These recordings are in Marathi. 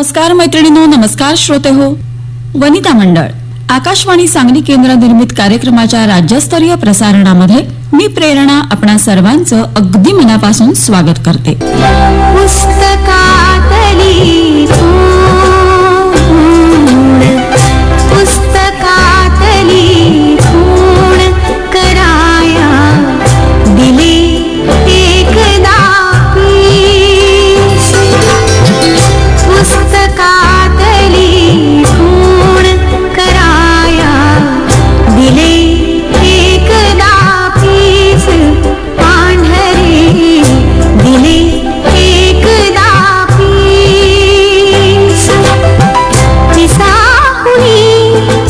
नमस्कार मैत्रिणींनो, नमस्कार श्रोते हो. वनिता मंडळ आकाशवाणी सांगली केंद्र निर्मित कार्यक्रमाच्या राज्यस्तरीय प्रसारणामध्ये मी प्रेरणा आपणा सर्वांचं अगदी मनापासून स्वागत करते. पुस्तकातली खूण कराया दिले एकदा पीस. पुस्तकातली खूण कराया दिले एकदा पीस. पांढरे दिले एकदा पीस. पिसाहुनी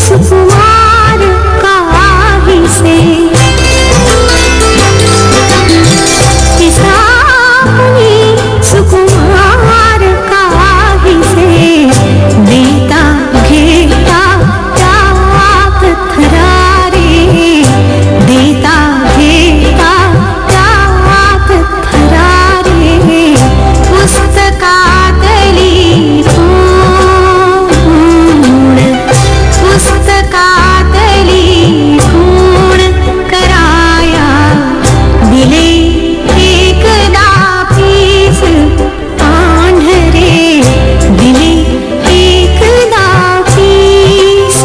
सुकुमार काहीसे. पिसाहुनी सुकुमार काहीसे. देता घेता त्यात थरारे. देता घेता त्यात थरारे. पुस्तकातली खूण. पुस्तकातली खूण कराया दिले एकदा पीस. पांढरे दिले एकदा पीस.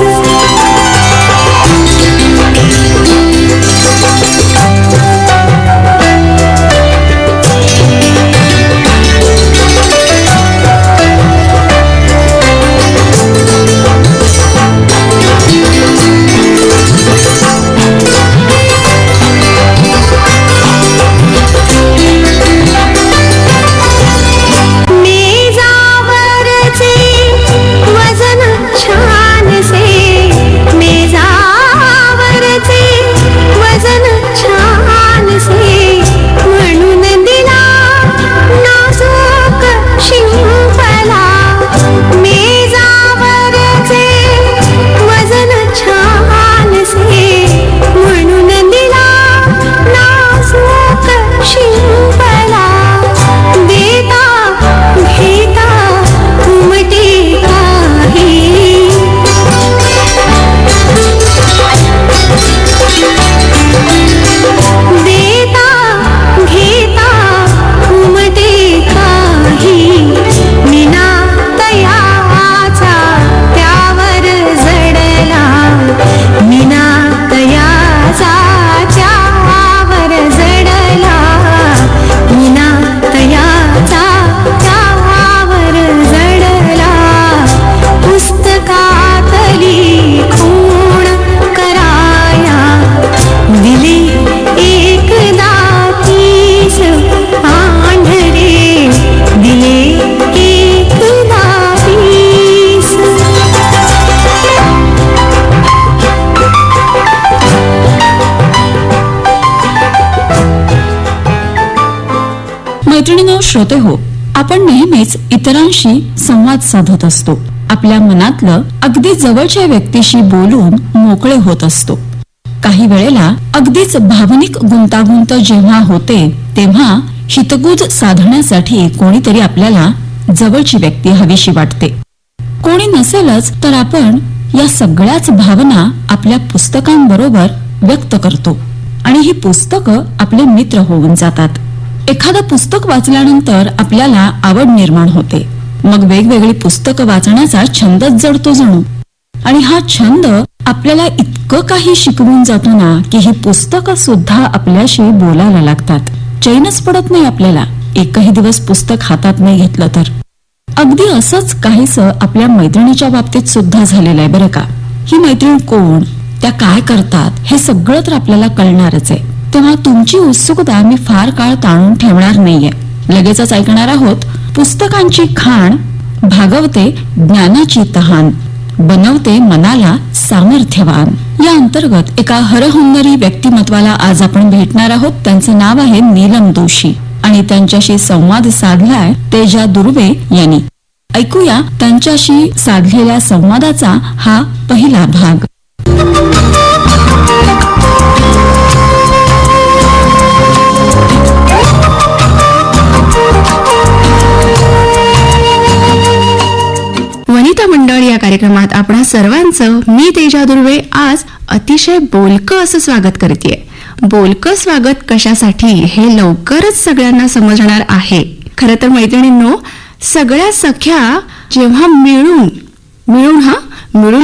मेजावरचे वजन छानसे. मेजावरचे वजन छानसे. म्हणून दिला नाजूक शिंपला. मेजावरचे वजन छानसे. म्हणून दिला नाजूक शिंपला. देता घेता उमटे काही. देता घेता उमटे काही. विना तयाचा त्यावर जडला. विना तयाचा त्यावर जडला. विना तयाचा त्यावर जडला. पुस्तकातली खूण कराया दिले एकदा पीस. पांढरे दिले एकदा पीस. मैत्रिणींनो, श्रोते हो, आपण नेहमीच इतरांशी संवाद साधत असतो. आपल्या मनातलं अगदी जवळच्या व्यक्तीशी बोलून मोकळे होत असतो. काही वेळेला अगदीच भावनिक गुंतागुंत जेव्हा होते तेव्हा हितगुज साधण्यासाठी कोणीतरी आपल्याला जवळची व्यक्ती हवीशी वाटते. कोणी नसेलच तर आपण या सगळ्याच भावना आपल्या पुस्तकांबरोबर व्यक्त करतो आणि ही पुस्तकं आपले मित्र होऊन जातात. एखादं पुस्तक वाचल्यानंतर आपल्याला आवड निर्माण होते. मग वेगवेगळी पुस्तकं वाचण्याचा छंदच जडतो जणू. आणि हा छंद आपल्याला इतकं काही शिकवून जातो ना की ही पुस्तकं सुद्धा आपल्याशी बोलायला लागतात. चैनच पडत नाही आपल्याला एकही दिवस पुस्तक हातात नाही घेतलं तर. अगदी असंच काहीसं आपल्या मैत्रिणीच्या बाबतीत सुद्धा झालेलं आहे बरं का. ही मैत्रीण कोण, त्या काय करतात हे सगळं तर आपल्याला कळणारच आहे. तेव्हा तुमची उत्सुकता मी फार काळ ताणून ठेवणार नाहीये. लगेचच ऐकणार आहोत पुस्तकांची खाण भागवते ज्ञानाची तहान, बनवते मनाला सामर्थ्यवान. या अंतर्गत एका हरहुन्नरी व्यक्तिमत्वाला आज आपण भेटणार आहोत. त्यांचं नाव आहे नीलम दोशी आणि त्यांच्याशी संवाद साधलाय तेजा दुर्वे यांनी. ऐकूया त्यांच्याशी साधलेल्या संवादाचा हा पहिला भाग. कार्यक्रमात आपणा सर्वांचं मी तेजा दुर्वे आज अतिशय बोलकं असं स्वागत करतेय. बोलकं स्वागत कशासाठी हे लवकरच सगळ्यांना समजणार आहे. खरं तर मैत्रिणींनो, सगळ्या सख्या जेव्हा मिळून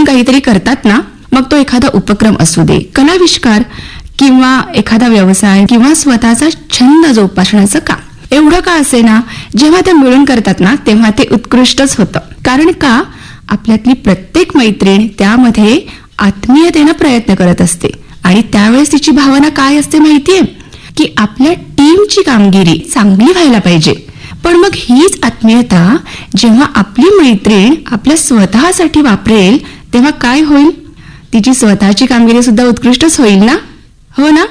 काहीतरी करतात ना, मग तो एखादा उपक्रम असू दे, कलाविष्कार किंवा एखादा व्यवसाय किंवा स्वतःचा छंद जोपासण्याचं काम, एवढं का असे ना, जेव्हा ते मिळून करतात ना तेव्हा ते उत्कृष्टच होतं. कारण का, आपल्यातली प्रत्येक मैत्रीण त्यामध्ये आत्मीयतेनं प्रयत्न करत असते आणि त्यावेळेस तिची भावना काय असते माहितीये, की आपल्या टीमची कामगिरी चांगली व्हायला पाहिजे. पण मग हीच आत्मीयता जेव्हा आपली मैत्रीण आपल्या स्वतःसाठी वापरेल तेव्हा काय होईल, तिची स्वतःची कामगिरी सुद्धा उत्कृष्टच होईल ना, हो ना.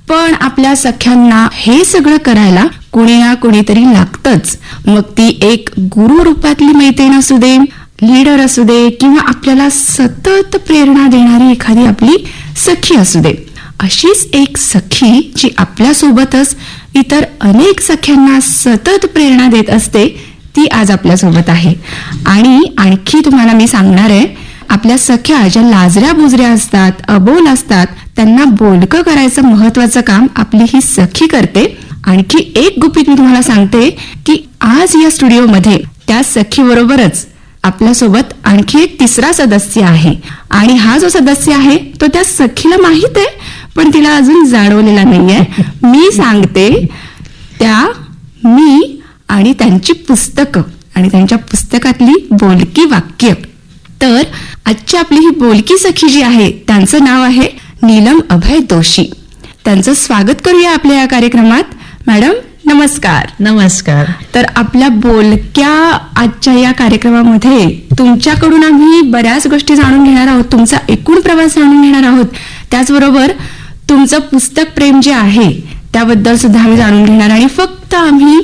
पण आपल्या सख्यांना हे सगळं करायला कुणी ना कुणीतरी लागतच. मग ती एक गुरु रूपातली मैत्रीण असू दे, लीडर असू दे, किंवा आपल्याला सतत प्रेरणा देणारी एखादी आपली सखी असू दे. अशीच एक सखी जी आपल्यासोबतच इतर अनेक सख्यांना सतत प्रेरणा देत असते, ती आज आपल्यासोबत आहे. आणि आणखी तुम्हाला मी सांगणार आहे, आपल्या सख्या ज्या लाजऱ्या बुजऱ्या असतात, अबोल असतात, त्यांना बोलकं करायचं महत्वाचं काम आपली ही सखी करते. आणखी एक गुपित मी तुम्हाला सांगते, की आज या स्टुडिओमध्ये त्या सखी बरोबरच आपल्यासोबत आणखी एक तिसरा सदस्य आहे. आणि हा जो सदस्य आहे तो त्या सखीला माहित आहे, पण तिला अजून जाणवलेला नाहीये. मी सांगते, मी आणि त्यांची पुस्तकं आणि त्यांच्या पुस्तकातली बोलकी वाक्य. तर आजची आपली ही बोलकी सखी जी आहे त्यांचं नाव आहे नीलम अभय दोशी. त्यांचं स्वागत करूया आपल्या या कार्यक्रमात. मॅडम नमस्कार. नमस्कार. तर आपल्या बोलक्या आजच्या या कार्यक्रमामध्ये तुमच्याकडून आम्ही बऱ्याच गोष्टी जाणून घेणार आहोत, तुमचा एकूण प्रवास जाणून घेणार आहोत. त्याचबरोबर तुमचं पुस्तक प्रेम जे आहे त्याबद्दल सुद्धा आम्ही जाणून घेणार. आणि फक्त आम्ही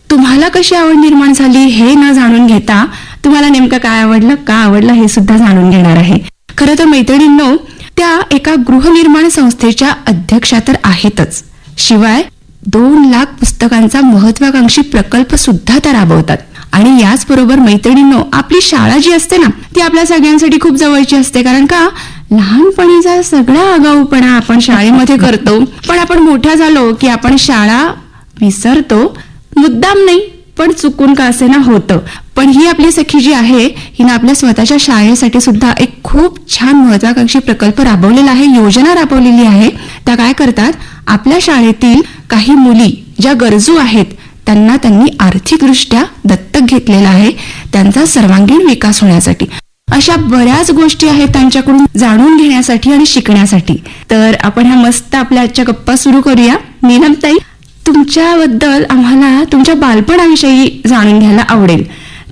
तुम्हाला कशी आवड निर्माण झाली हे न जाणून घेता तुम्हाला नेमकं काय आवडलं, का आवडलं हे सुद्धा जाणून घेणार आहे. खरं तर मैत्रिणींनो, त्या एका गृहनिर्माण संस्थेच्या अध्यक्षा तर आहेतच, शिवाय 2 लाख पुस्तकांचा महत्वाकांक्षी प्रकल्प सुद्धा त्या राबवतात. आणि याचबरोबर मैत्रिणींनो, आपली शाळा जी असते ना ती आपल्या सगळ्यांसाठी खूप जवळची असते. कारण का, लहानपणीचा सगळा आगाऊपणा आपण शाळेमध्ये करतो, पण आपण मोठ्या झालो की आपण शाळा विसरतो. मुद्दाम नाही, पण चुकून का असे ना होतं. पण ही आपली सखी जी आहे हिनं आपल्या स्वतःच्या शाळेसाठी सुद्धा एक खूप छान महत्वाकांक्षी प्रकल्प राबवलेला आहे, योजना राबवलेली आहे. त्या काय करतात, आपल्या शाळेतील काही मुली ज्या गरजू आहेत त्यांना त्यांनी आर्थिकदृष्ट्या दत्तक घेतलेला आहे, त्यांचा सर्वांगीण विकास होण्यासाठी. अशा बऱ्याच गोष्टी आहेत त्यांच्याकडून जाणून घेण्यासाठी आणि शिकण्यासाठी. तर आपण ह्या मस्त आपल्या आजच्या गप्पा सुरू करूया. नीलमताई, तुमच्याबद्दल आम्हाला तुमच्या बालपणाविषयी जाणून घ्यायला आवडेल.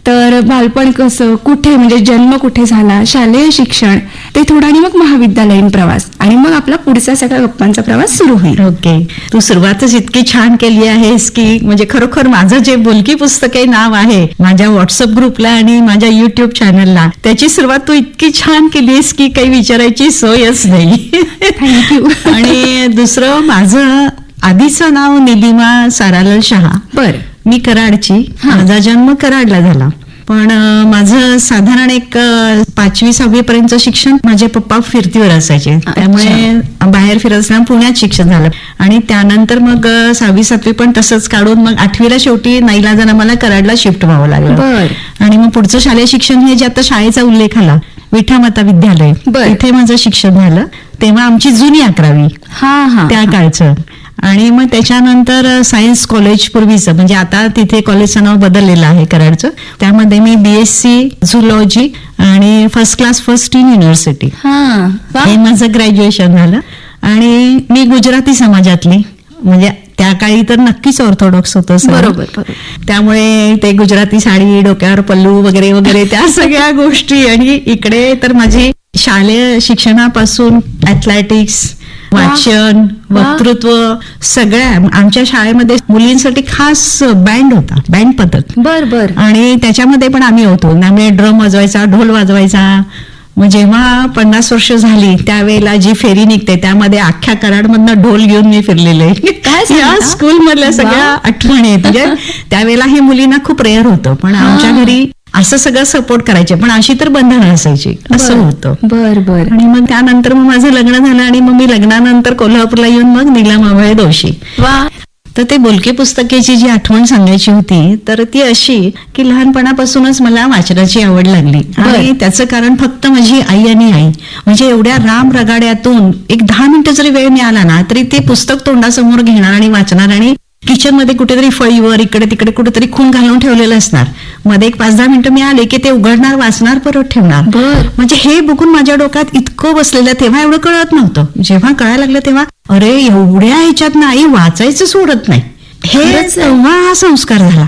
तर बालपण कसं, कुठे, म्हणजे जन्म कुठे झाला, शालेय शिक्षण ते थोडं, आणि मग महाविद्यालयीन प्रवास, आणि मग आपला पुढचा सगळ्या गप्पांचा प्रवास सुरू होईल. ओके. तू सुरुवातच इतकी छान केली आहेस की म्हणजे खरोखर माझं जे बोलकी पुस्तके नाव आहे माझ्या व्हॉट्सअप ग्रुपला आणि माझ्या युट्यूब चॅनलला, त्याची सुरुवात तू इतकी छान केलीस की काही विचारायची सोयच नाही. थँक्यू. आणि दुसरं, माझं आधीचं नाव निलिमा सारालाल शहा. बर. मी कराडची, माझा जन्म कराडला झाला. पण माझं साधारण एक 5वी-6वी पर्यंत शिक्षण माझे पप्पा फिरतीवर असायचे, त्यामुळे बाहेर फिरत असताना पुण्यात शिक्षण झालं. आणि त्यानंतर मग 6वी-7वी पण तसंच काढून मग 8वीला शेवटी नाईलाजानं मला कराडला शिफ्ट व्हावं लागलं. आणि मग पुढचं शालेय शिक्षण हे जे आता शाळेचा उल्लेख आला, विठामाता विद्यालय, तिथे माझं शिक्षण झालं. तेव्हा आमची जुनी 11वी त्या काळचं. आणि मग त्याच्यानंतर सायन्स कॉलेज पूर्वीचं, म्हणजे आता तिथे कॉलेजचं नाव बदललेलं आहे कराडचं, त्यामध्ये मी BSc झुलॉजी आणि first class first in university हे माझं ग्रॅज्युएशन झालं. आणि मी गुजराती समाजातली, म्हणजे त्या काळी तर नक्कीच ऑर्थोडॉक्स होतं. बरोबर. त्यामुळे ते गुजराती साडी, डोक्यावर पल्लू वगैरे वगैरे त्या सगळ्या गोष्टी. आणि इकडे तर माझी शालेय शिक्षणापासून ऍथलेटिक्स, वाचन, वक्तृत्व, सगळ्या आमच्या शाळेमध्ये मुलींसाठी खास बँड होता, बँड पथक. बर. आणि त्याच्यामध्ये पण आम्ही होतो. त्यामुळे ड्रम वाजवायचा, ढोल वाजवायचा. मग जेव्हा 50 वर्ष झाली त्यावेळेला जी फेरी निघते त्यामध्ये अख्ख्या कराडमधनं ढोल घेऊन मी फिरलेले. या स्कूल मधल्या सगळ्या आठवणी आहेत. म्हणजे त्यावेळेला हे मुलींना खूप रेअर होतं, पण आमच्या घरी असं सगळं सपोर्ट करायचे, पण अशी तर बंधनं असायची, असं होतं. बर बर. आणि मग त्यानंतर मग माझं लग्न झालं आणि मग मी लग्नानंतर कोल्हापूरला येऊन मग नीलम अभय दोशी. वा. तर ते बोलके पुस्तकेची जी आठवण सांगायची होती तर ती अशी की लहानपणापासूनच मला वाचनाची आवड लागली आणि त्याचं कारण फक्त माझी आई आणि आई. म्हणजे एवढ्या राम रगाड्यातून एक 10 मिनिटं जरी वेळ मिळाला ना तरी ते पुस्तक तोंडासमोर घेणार आणि वाचणार आणि किचन मध्ये कुठेतरी फळीवर इकडे तिकडे कुठेतरी खून घालून ठेवलेलं असणार. मध्ये एक 5-10 मिनिटं मिळाले की ते उघडणार, वाचणार, परत ठेवणार. म्हणजे हे बघून माझ्या डोक्यात इतकं बसलेलं, तेव्हा एवढं कळत नव्हतं. जेव्हा कळायला लागलं तेव्हा अरे एवढ्या ह्याच्यात ना आई वाचायचं सोडत नाही, हे तेव्हा हा संस्कार झाला.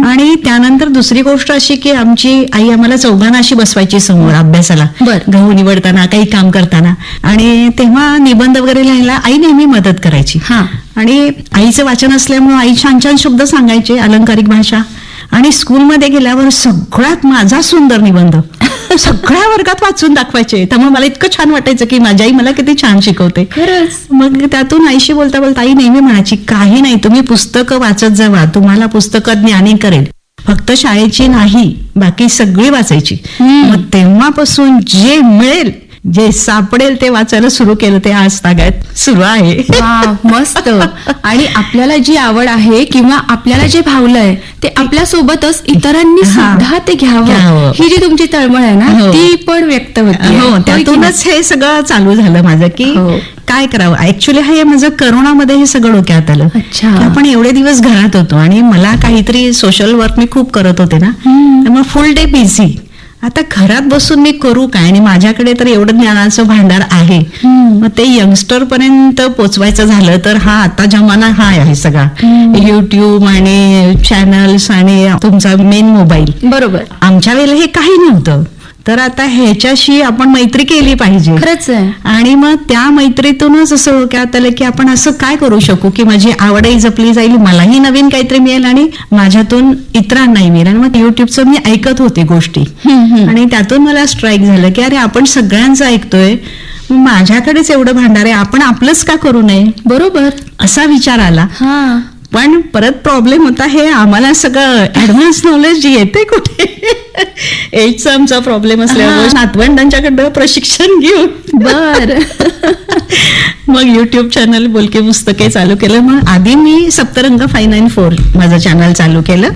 आणि त्यानंतर दुसरी गोष्ट अशी की आमची आई आम्हाला चौघांना अशी बसवायची समोर अभ्यासाला, गहू निवडताना, काही काम करताना. आणि तेव्हा निबंध वगैरे लिहायला आई नेहमी मदत करायची. आणि आईचं वाचन असल्यामुळे आई छान छान शब्द सांगायचे, अलंकारिक भाषा. आणि स्कूलमध्ये गेल्यावर सगळ्यात माझा सुंदर निबंध सगळ्या वर्गात वाचून दाखवायचे. त्यामुळे मला इतकं छान वाटायचं की माझी आई मला किती छान शिकवते. खरंच. मग त्यातून आईशी बोलता बोलता आई नेहमी म्हणायची काही नाही, तुम्ही पुस्तकं वाचत जावा, तुम्हाला पुस्तकं ज्ञानी करेल, फक्त शाळेची नाही बाकी सगळी वाचायची. मग तेव्हापासून जे मिळेल, जे सापडेल ते वाचायला सुरू केलं, ते आज तागायत सुरू आहे. मस्त. आणि आपल्याला जी आवड आहे किंवा आपल्याला जे भावलंय ते आपल्या सोबतच इतरांनी सुद्धा ते घ्यावं, ही जी तुमची तळमळ आहे ना ती पण व्यक्त होते. हो, त्यातूनच हे सगळं चालू झालं माझं की काय करावं. ऍक्च्युली हे माझं करोनामध्ये हे सगळं डोक्यात आलं. आपण एवढे दिवस घरात होतो आणि मला काहीतरी सोशल वर्क मी खूप करत होते ना, त्यामुळे फुल डे बिझी. आता घरात बसून मी करू काय, आणि माझ्याकडे तर एवढं ज्ञानाचं भांडार आहे. मग ते यंगस्टर पर्यंत पोचवायचं झालं तर हा आता जमाना हा आहे सगळा, युट्यूब आणि चॅनल्स आणि तुमचा मेन मोबाईल. बरोबर. आमच्या वेळेला हे काही नव्हतं. तर आता ह्याच्याशी आपण मैत्री केली पाहिजे. खरंच आहे. आणि मग त्या मैत्रीतूनच असं डोक्यात आलं की आपण असं काय करू शकू की माझी आवडही जपली जाईल, मलाही नवीन काहीतरी मिळेल आणि माझ्यातून इतरांनाही मिळेल. आणि मग युट्यूबचं मी ऐकत होते गोष्टी आणि त्यातून मला स्ट्राईक झालं की अरे आपण सगळ्यांचं ऐकतोय, माझ्याकडेच एवढं भांडार आहे, आपण आपलंच का करू नये. बरोबर. असा विचार आला. पण परत प्रॉब्लेम होता, हे आम्हाला सगळं ऍडव्हान्स नॉलेज येते कुठे, एजचा आमचा प्रॉब्लेम असल्यामुळे नातवंडांच्याकडनं प्रशिक्षण घेऊन मग युट्यूब चॅनल बोलके पुस्तके चालू केलं. मग आधी मी सप्तरंग 594 माझं चॅनल चालू केलं.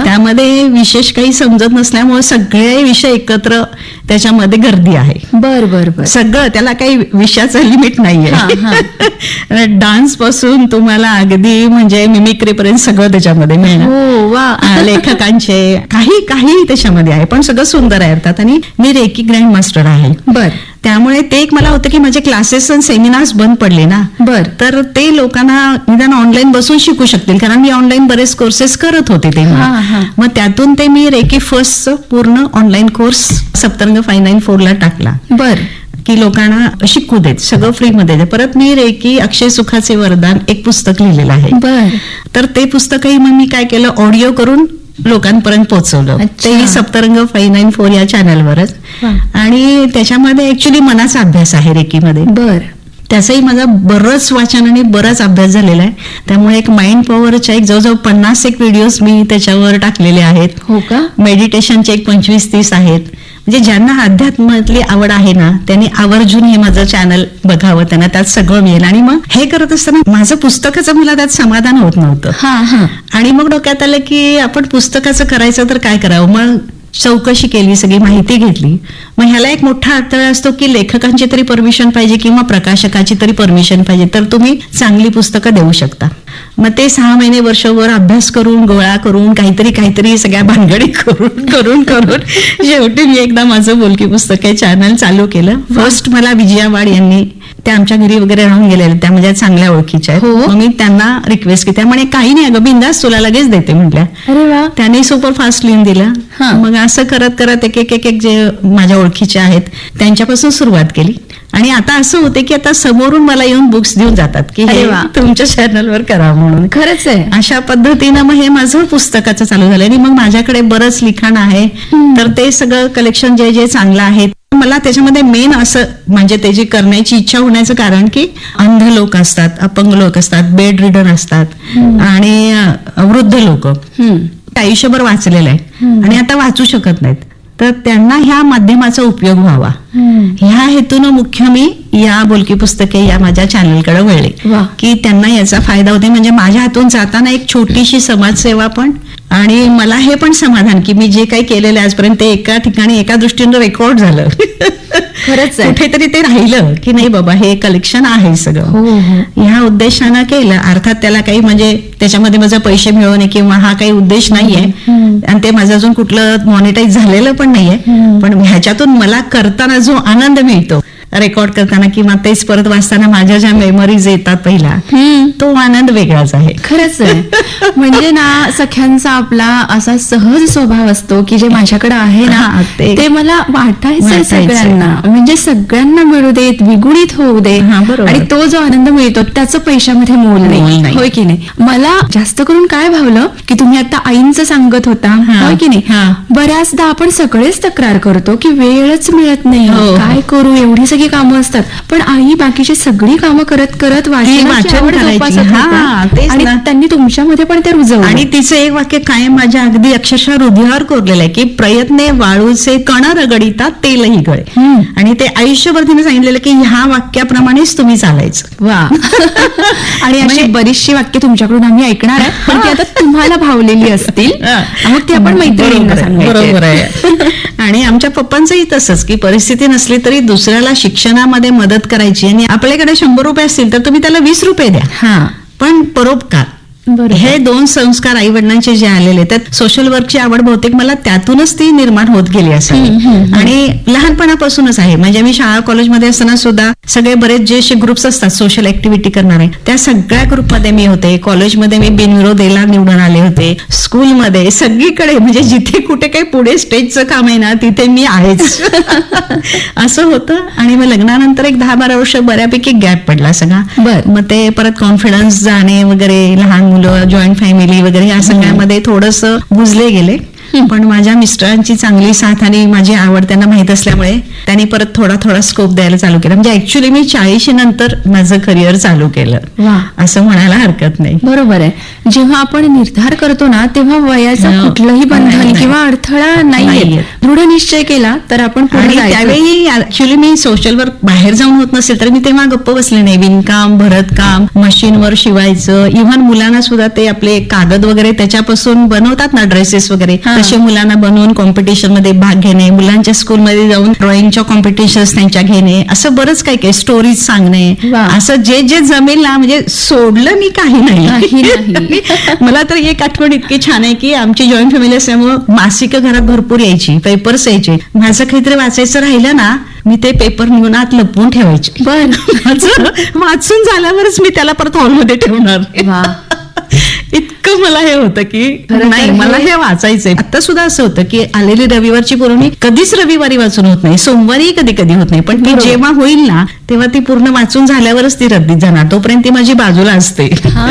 त्यामध्ये विशेष काही समजत नसल्यामुळे सगळे विषय एकत्र त्याच्यामध्ये गर्दी आहे. बर. सगळं, त्याला काही विषयाचं लिमिट नाहीये. डान्स पासून तुम्हाला अगदी म्हणजे मिमिक्री पर्यंत सगळं त्याच्यामध्ये मिळणार. लेखकांचे काही त्याच्यामध्ये आहे, पण सगळं सुंदर आहे अर्थात. आणि मी रेकी ग्रँड मास्टर आहे. त्यामुळे ते एक मला होतं की माझे क्लासेस आणि सेमिनार्स बंद पडले ना, तर ते लोकांना निदान ऑनलाईन बसून शिकू शकतील, कारण मी ऑनलाईन बरेच कोर्सेस करत होते तेव्हा. मग त्यातून ते मी रेकी फर्स्टचं पूर्ण ऑनलाईन कोर्स सप्तरंग 594 ला टाकला. की लोकांना शिकू देत, सगळं फ्रीमध्ये. परत मी रेकी अक्षय सुखाचे वरदान एक पुस्तक लिहिलेलं आहे. तर ते पुस्तकही मग मी काय केलं, ऑडिओ करून लोकांपर्यंत पोहोचवलं. तेही सप्तरंग 594 या चॅनलवरच. आणि त्याच्यामध्ये ऍक्च्युली मनाचा अभ्यास आहे रेकीमध्ये. त्याचाही माझा बरंच वाचन आणि बराच अभ्यास झालेला आहे. त्यामुळे एक माइंड पॉवरच्या एक जवळजवळ 50 व्हिडिओज मी त्याच्यावर टाकलेले आहेत. हो का? मेडिटेशनचे एक 25-30 आहेत. म्हणजे ज्यांना अध्यात्मातली आवड आहे ना त्यांनी आवर्जून हे माझं चॅनल बघावं, त्यांना त्यात सगळं मिळेल. आणि मग हे करत असताना माझं पुस्तकाचं मला त्यात समाधान होत नव्हतं. आणि मग डोक्यात आलं की आपण पुस्तकाचं करायचं तर काय करावं. मग चौकशी केली, सगळी माहिती घेतली. मग ह्याला एक मोठा अडथळा असतो की लेखकांची तरी परमिशन पाहिजे किंवा प्रकाशकाची तरी परमिशन पाहिजे, तर तुम्ही चांगली पुस्तकं देऊ शकता. मग ते 6 महिने वर्षभर अभ्यास करून, गोळा करून, काहीतरी सगळ्या भानगडी करून शेवटी मी एकदा माझं बोलकी पुस्तके चॅनल चालू केलं. फर्स्ट मला विजया वाड यांनी, त्या आमच्या घरी वगैरे राहून गेलेल्या, त्या माझ्या चांगल्या ओळखीच्या आहेत. मग मी त्यांना रिक्वेस्ट केली, त्यामुळे काही नाही अगं बिंदास तुला लगेच देते म्हटल्या. त्यांनी सुपर फास्ट लिहून दिलं. मग असं करत करत एक जे माझ्या ओळखीचे आहेत त्यांच्यापासून सुरुवात केली. आणि आता असं होते की आता समोरून मला येऊन बुक्स देऊन जातात की हे तुमच्या चॅनलवर करा म्हणून. खरंच आहे. अशा पद्धतीनं मग हे माझं पुस्तकाचं चालू झालं. आणि मग माझ्याकडे बरंच लिखाण आहे, तर ते सगळं कलेक्शन जे चांगलं आहे. मला त्याच्यामध्ये मेन असं म्हणजे त्याची करण्याची इच्छा होण्याचं कारण की अंध लोक असतात, अपंग लोक असतात, बेड रिडन असतात आणि वृद्ध लोक, आयुष्यभर वाचलेलं आहे आणि आता वाचू शकत नाहीत, तर त्यांना ह्या माध्यमाचा उपयोग व्हावा ह्या हेतून मुख्य मी या बोलकी पुस्तके या माझ्या चॅनलकडे वळले वा. की त्यांना याचा फायदा होते. म्हणजे माझ्या हातून जाताना एक छोटीशी समाजसेवा पण, आणि मला हे पण समाधान की मी जे काही केलेलं आहे आजपर्यंत ते एका ठिकाणी एका दृष्टीनं रेकॉर्ड झालं. खरंच आहे. कुठेतरी ते राहिलं की नाही बाबा हे कलेक्शन आहे हो, सगळं, हो. ह्या उद्देशानं केलं. अर्थात त्याला काही म्हणजे त्याच्यामध्ये माझा पैसे मिळवणे किंवा हा काही उद्देश नाहीये आणि ते माझं अजून कुठलं मॉनिटाईज झालेलं पण नाहीये, पण ह्याच्यातून मला करताना जो आनंद मिळतो रेकॉर्ड करताना किंवा तेच परत वाचताना माझ्या ज्या मेमरीज येतात पहिला, तो आनंद वेगळाच आहे. खरंच आहे. म्हणजे ना सख्यांचा आपला असा सहज स्वभाव असतो की जे माझ्याकडे आहे ना हा, ते मला वाटायचंय वाटायचंय. सगळ्यांना, म्हणजे सगळ्यांना मिळू देत, द्विगुणित होऊ दे. हा, बरोबर. आणि तो जो आनंद मिळतो त्याचं पैशामध्ये मोल मोल नाही, नाही. होय की नाही. मला जास्त करून काय भावलं की तुम्ही आता आईंचं सांगत होता, हा, होय की नाही. हा. बऱ्याचदा आपण सगळेच तक्रार करतो की वेळच मिळत नाही, हो. काय करू, एवढी सगळी कामं असतात. पण आई बाकीची सगळी कामं करत करत वाचनाची वाचन आवड करायची. जोपासत हा, होत्या. तेच आणि ना. त्यांनी तुमच्यामध्ये पण ते रुजवलं. आणि तिचं एक वाक्य कायम माझ्या अगदी अक्षरशः हृदयावर कोरलेलं आहे की प्रयत्ने वाळूचे कण रगडिता तेलही गळे. आणि ते आयुष्यभर तिने सांगितलेलं की ह्या वाक्याप्रमाणेच तुम्ही चालायचं. वा. आणि अशी म्हणजे- बरीचशी वाक्य तुमच्याकडून आम्ही ऐकणार आहे, पण ती आता तुम्हाला भावलेली असतील, मग ती आपण मैत्रिणींना सांगायची. बरोबर आहे. आणि आमच्या पप्पांचंही तसंच की परिस्थिती नसली तरी दुसऱ्याला शिक्षणामध्ये मदत करायची, आणि आपल्याकडे 100 रुपये असतील तर तुम्ही त्याला 20 रुपये द्या, हा, पण परोपकार. बरोबर. हे 2 संस्कार आई वडिलांचे जे आलेले, त्यात सोशल वर्कची आवड बहुतेक मला त्यातूनच ती निर्माण होत गेली असावी. आणि लहानपणापासूनच आहे. म्हणजे मी शाळा कॉलेजमध्ये असताना सुद्धा सगळे बरेच जे असे ग्रुप्स असतात सोशल ऍक्टिव्हिटी करणारे, त्या सगळ्या ग्रुपमध्ये मी होते. कॉलेजमध्ये मी बिनविरोधेला निवडून आले होते. स्कूलमध्ये सगळीकडे, म्हणजे जिथे कुठे काही पुढे स्टेजचं काम आहे ना तिथे मी आहेच. असं होतं. आणि मग लग्नानंतर एक 10-12 वर्ष बऱ्यापैकी गॅप पडला सगळा. बरं. मग ते परत कॉन्फिडन्स जाणे वगैरे, लहान मुलं, जॉईंट फॅमिली वगैरे या सगळ्यामध्ये थोडंसं बुजले गेले. पण माझ्या मिस्टरांची चांगली साथ आणि माझी आवड त्यांना माहित असल्यामुळे त्यांनी परत थोडा थोडा स्कोप द्यायला चालू केला. म्हणजे ऍक्च्युली मी 40 नंतर माझं करिअर चालू केलं, वा. असं म्हणायला हरकत नाही. बरोबर आहे. जेव्हा आपण निर्धार करतो ना तेव्हा वयाचं हो. कुठलंही बंधन नाही. किंवा अडथळा नाहीये. नाहीये. दृढ निश्चय केला तर आपण पुढे आणि जायचं. त्यावेळी ऍक्च्युली मी सोशल वर्क बाहेर जाऊन होत नसेल तर मी तेव्हा गप्प बसले नाही. विणकाम, भरतकाम, मशीनवर शिवायचं, इव्हन मुलांना सुद्धा ते आपले कागद वगैरे त्याच्यापासून बनवतात ना ड्रेसेस वगैरे, हा. तसे मुलांना बनवून कॉम्पिटिशन मध्ये भाग घेणे, मुलांच्या स्कूलमध्ये जाऊन ड्रॉइंगच्या कॉम्पिटिशन्स त्यांच्या घेणे, असं बरंच काही काही स्टोरीज सांगणे, वा. असं जे जे जमेल ना, म्हणजे सोडलं मी काही काही नाही. नाही. मला तर एक आठवण इतकी छान आहे की आमची जॉईंट फॅमिली असल्यामुळे मासिकं घरात भरपूर यायची, पेपर्स यायचे. माझं काहीतरी वाचायचं राहिलं ना, मी ते पेपर नेऊन आत लपवून ठेवायचे. वाचून झाल्यावरच मी त्याला परत हॉलमध्ये ठेवणार. वा. इतकं मला हे होतं की खरं तर नाही, मला हे वाचायचंय. आता सुद्धा असं होतं की आलेली रविवारची पुरवणी कधीच रविवारी वाचून होत नाही, सोमवारी कधी कधी होत नाही, पण ती बरोबर. जेव्हा होईल ना तेव्हा ती पूर्ण वाचून झाल्यावरच ती रद्दीत जाणार. तोपर्यंत ती माझी बाजूला असते. हा.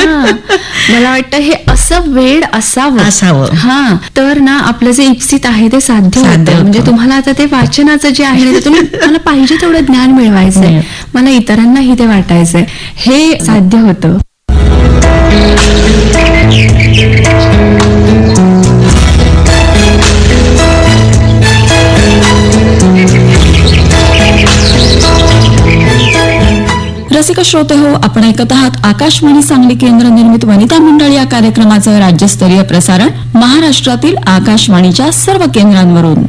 मला वाटतं हे असं वेळ असावं. हा, तर ना आपलं जे इप्सित आहे ते साध्य साध्य होतं. होतं. म्हणजे तुम्हाला आता ते वाचनाचं जे आहे ना, त्यातून मला पाहिजे तेवढं ज्ञान मिळवायचंय, मला इतरांनाही ते वाटायचंय, हे साध्य होतं. रसिक श्रोते हो, आपण ऐकत आहात आकाशवाणी सांगली केंद्र निर्मित वनिता मंडळ या कार्यक्रमाचं राज्यस्तरीय प्रसारण महाराष्ट्रातील आकाशवाणीच्या सर्व केंद्रांवरून.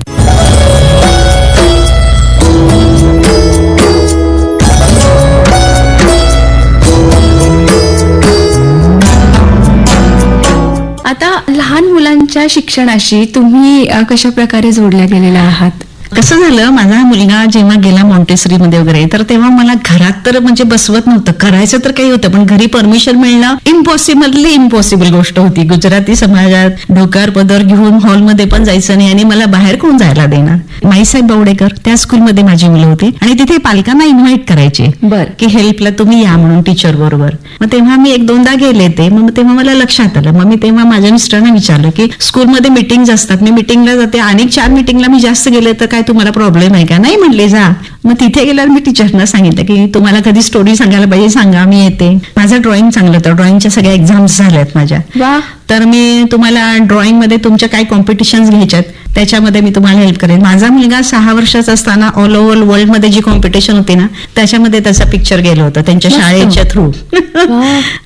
आता लहान मुलांच्या शिक्षणाशी तुम्ही कशा प्रकारे जोडल्या गेलेल्या आहात? कसं झालं, माझा मुलगा जेव्हा गेला मॉन्टेसरीमध्ये वगैरे, तर तेव्हा मला घरात तर म्हणजे बसवत नव्हतं. करायचं तर काही होतं पण घरी परमिशन मिळणं इम्पॉसिबल गोष्ट होती. गुजराती समाजात डोक्यावर पदर घेऊन हॉलमध्ये पण जायचं नाही आणि मला बाहेर कोण जायला देणार. माईसाहेब बावडेकर त्या स्कूलमध्ये माझी मुलं होती आणि तिथे पालकांना इन्व्हाइट करायचे बर. की हेल्पला तुम्ही या म्हणून टीचर बरोबर. मग तेव्हा मी 1-2दा गेले ते, मग तेव्हा मला लक्षात आलं. मग मी तेव्हा माझ्या मिस्टरांना विचारलं की स्कूलमध्ये मिटिंग्स असतात, मी मिटिंगला जाते आणि 4 मिटिंगला मी जास्त गेले तर काय तुम्हाला प्रॉब्लेम आहे का? नाही म्हणले जा. मग तिथे गेल्यावर मी टीचरना सांगितलं की तुम्हाला कधी स्टोरी सांगायला पाहिजे सांगा, मी येते. माझं ड्रॉइंग चांगलं होतं, ड्रॉइंगच्या सगळ्या एक्झाम्स झाल्यात माझ्या. वा. तर मी तुम्हाला ड्रॉइंग मध्ये तुमच्या काय कॉम्पिटिशन्स घ्यायच्यात त्याच्यामध्ये मी तुम्हाला हेल्प करेन. माझा मुलगा 6 वर्षाचा असताना ऑल ओव्हर वर्ल्ड मध्ये जी कॉम्पिटिशन होती ना त्याच्यामध्ये त्याचा पिक्चर गेलं होतं त्यांच्या शाळेच्या थ्रू.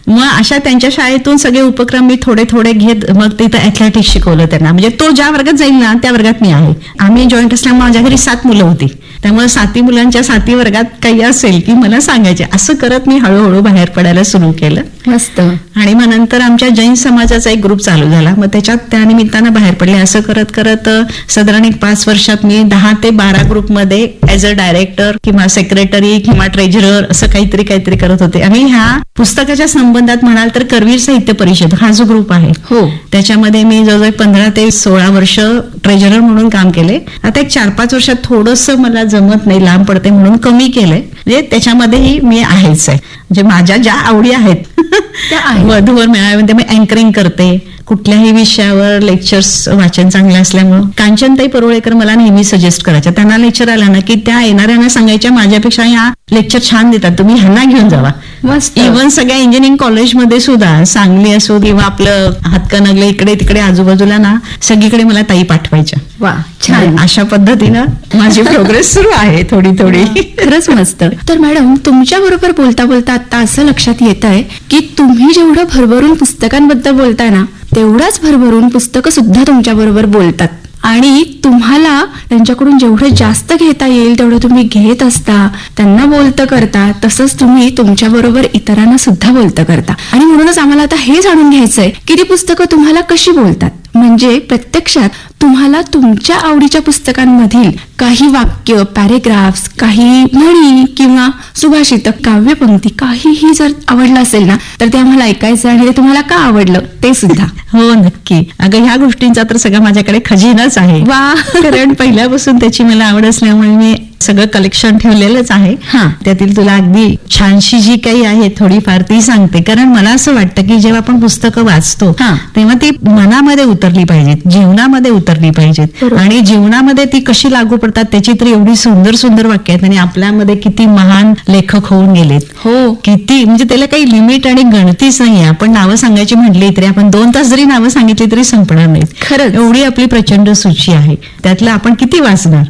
मग अशा त्यांच्या शाळेतून सगळे उपक्रम मी थोडे थोडे घेत मग तिथं ऍथलेटिक्स शिकवलं त्यांना. म्हणजे तो ज्या वर्गात जाईल ना त्या वर्गात मी आहे. आम्ही जॉईंट असल्यामुळे माझ्या घरी 7 मुलं होती, त्यामुळे 7 मुलांच्या 7 वर्गात काही असेल की मला सांगायचे. असं करत मी हळूहळू बाहेर पडायला सुरू केलं. मस्त. आणि मग नंतर आमच्या जैन समाजाचा एक ग्रुप चालू झाला, मग त्याच्यात त्या निमित्तानं बाहेर पडले. असं करत करत साधारण एक 5 वर्षात मी 10 ते 12 ग्रुपमध्ये ऍज अ डायरेक्टर किंवा सेक्रेटरी किंवा ट्रेजरर असं काहीतरी करत होते. आणि ह्या पुस्तकाच्या संबंधात म्हणाल तर करवीर साहित्य परिषद हा जो ग्रुप आहे हो, त्याच्यामध्ये मी जवळजवळ 15 ते 16 वर्ष ट्रेजरर म्हणून काम केले. आता एक 4-5 वर्षात थोडंसं मला जमत नाही, लांब पडते म्हणून कमी केलंय. म्हणजे त्याच्यामध्येही मी आहेच आहे. म्हणजे माझ्या ज्या आवडी आहेत त्या आहेत. वधूवर मेळाव्यामध्ये मी अँकरिंग करते, कुठल्याही विषयावर लेक्चर्स वाचन चांगलं असल्यामुळं. कांचनताई परुळेकर मला नेहमी सजेस्ट करायच्या. त्यांना लेक्चर आला ना की त्या येणाऱ्यांना सांगायच्या माझ्यापेक्षा ह्या लेक्चर छान देतात, तुम्ही ह्यांना घेऊन जावा. मस्त. इव्हन सगळ्या इंजिनिअरिंग कॉलेजमध्ये सुद्धा सांगली असो किंवा आपलं हातकणंगले इकडे तिकडे आजूबाजूला ना सगळीकडे मला ताई पाठवायच्या. वा, छान. अशा पद्धतीनं माझी प्रोग्रेस सुरू आहे थोडी थोडी. खरंच मस्त. तर मॅडम, तुमच्या बरोबर बोलता बोलता आता असं लक्षात येत आहे की तुम्ही जेवढं भरभरून पुस्तकांबद्दल बोलताय ना तेवढाच भरभरून पुस्तकं सुद्धा तुमच्या बरोबर बोलतात. आणि तुम्हाला त्यांच्याकडून जेवढं जास्त घेता येईल तेवढं तुम्ही घेत असता, त्यांना बोलतं करता, तसंच तुम्ही तुमच्या बरोबर इतरांना सुद्धा बोलतं करता. आणि म्हणूनच आम्हाला आता हे जाणून घ्यायचंय की ती पुस्तकं तुम्हाला कशी बोलतात. म्हणजे प्रत्यक्षात तुम्हाला तुमच्या आवडीच्या पुस्तकांमधील काही वाक्य, पॅरेग्राफ्स, काही म्हणी किंवा सुभाषित, काव्यपंक्ती काहीही जर आवडलं असेल ना तर ते आम्हाला ऐकायचं आणि ते तुम्हाला का आवडलं ते सुद्धा. हो, नक्की. अगं ह्या गोष्टींचा तर सगळं माझ्याकडे खजिनाच आहे. वा. कारण पहिल्यापासून त्याची मला आवड असल्यामुळे मी सगळं कलेक्शन ठेवलेलंच आहे. हा. त्यातील तुला अगदी छानशी जी काही आहे थोडीफार ती सांगते. कारण मला असं वाटतं की जेव्हा आपण पुस्तकं वाचतो हा. तेव्हा ती मनामध्ये उतरली पाहिजेत, जीवनामध्ये उतरली पाहिजेत. बरोबर. आणि जीवनामध्ये ती कशी लागू पडतात त्याची तर एवढी सुंदर सुंदर वाक्य आहेत. आणि आपल्यामध्ये किती महान लेखक होऊन गेलेत. हो. किती, म्हणजे त्याला काही लिमिट आणि गणतीच नाहीये. आपण नावं सांगायची म्हटली तरी आपण 2 तास जरी नावं सांगितली तरी संपणार नाहीत. खरंच. एवढी आपली प्रचंड सूची आहे. त्यातलं आपण किती वाचणार.